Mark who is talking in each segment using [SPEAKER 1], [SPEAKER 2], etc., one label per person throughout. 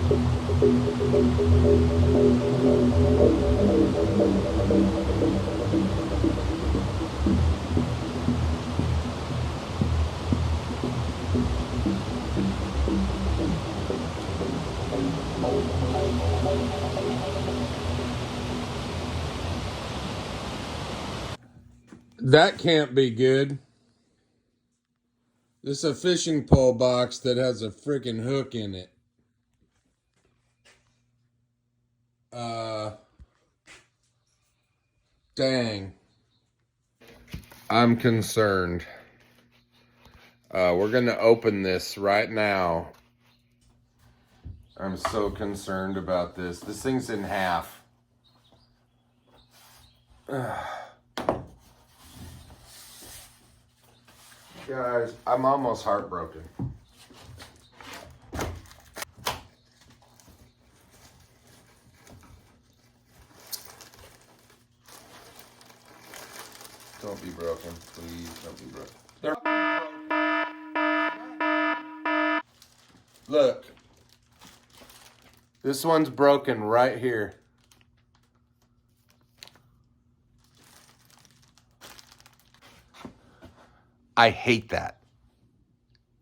[SPEAKER 1] That can't be good. This is a fishing pole box that has a freaking hook in it. Dang. I'm concerned. We're going to open this right now. I'm so concerned about this. This thing's in half. Guys, I'm almost heartbroken. Don't be broken. Please don't be broken. Look. This one's broken right here. I hate that.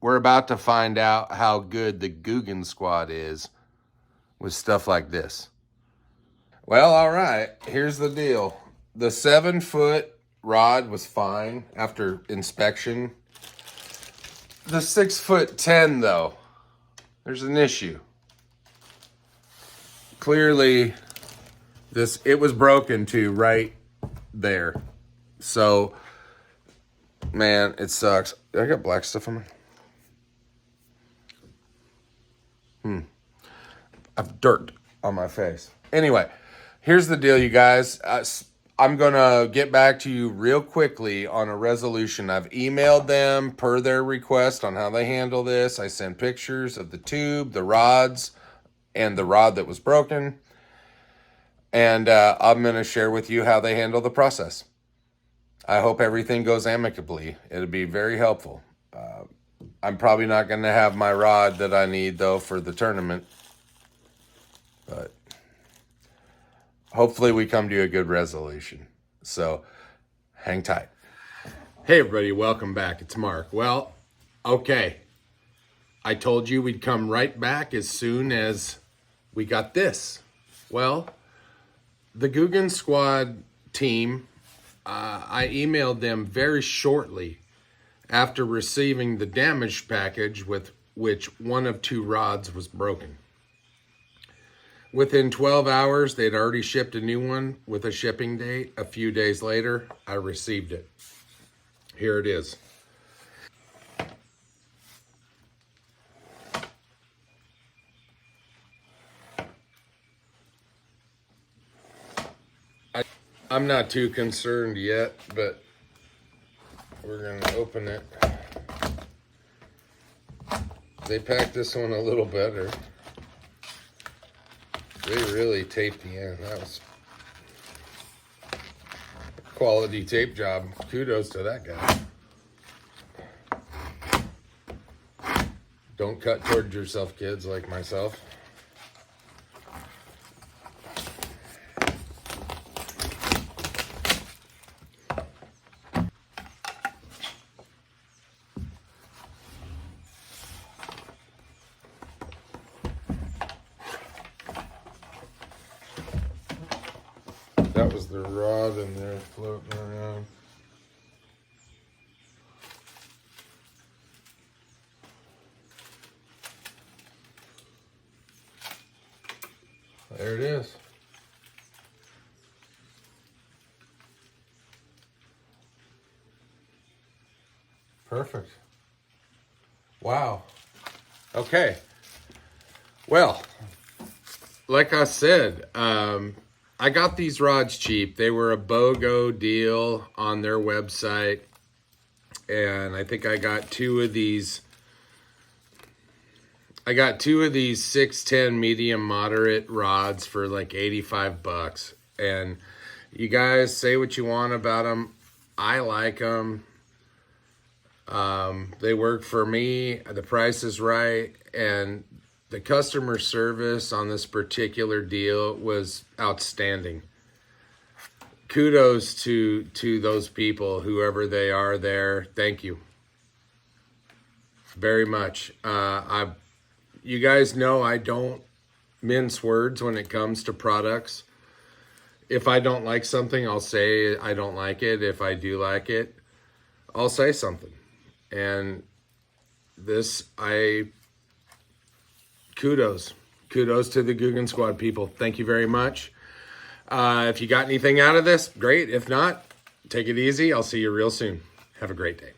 [SPEAKER 1] We're about to find out how good the Googan Squad is with stuff like this. Well, all right. Here's the deal. The 7-foot rod was fine after inspection. The 6'10", though, there's an issue. Clearly, it was broken to right there. So, man, it sucks. I got black stuff on me. I have dirt on my face. Anyway, here's the deal, you guys. I'm going to get back to you real quickly on a resolution. I've emailed them per their request on how they handle this. I sent pictures of the tube, the rods, and the rod that was broken. And I'm going to share with you how they handle the process. I hope everything goes amicably. It'll be very helpful. I'm probably not going to have my rod that I need, though, for the tournament. But hopefully we come to a good resolution. So hang tight. Hey, everybody. Welcome back. It's Mark. Well, okay. I told you we'd come right back as soon as we got this. Well, the Googan Squad team, I emailed them very shortly after receiving the damaged package with which one of 2 rods was broken. Within 12 hours, they'd already shipped a new one with a shipping date. A few days later, I received it. Here it is. I'm not too concerned yet, but we're going to open it. They packed this one a little better. They really taped the end. That was a quality tape job. Kudos to that guy. Don't cut towards yourself, kids, like myself. That was the rod in there floating around. There it is. Perfect. Wow. Okay. Well, like I said, I got these rods cheap. They were a BOGO deal on their website. And I think I got 2 of these. I got 2 of these 6'10" medium moderate rods for like $85. And you guys say what you want about them. I like them. They work for me. The price is right. And The customer service on this particular deal was outstanding. Kudos to those people, whoever they are there. Thank you very much. You guys know I don't mince words when it comes to products. If I don't like something, I'll say I don't like it. If I do like it, I'll say something. And kudos to the Googan Squad people. Thank you very much. If you got anything out of this, great. If not, take it easy. I'll see you real soon. Have a great day.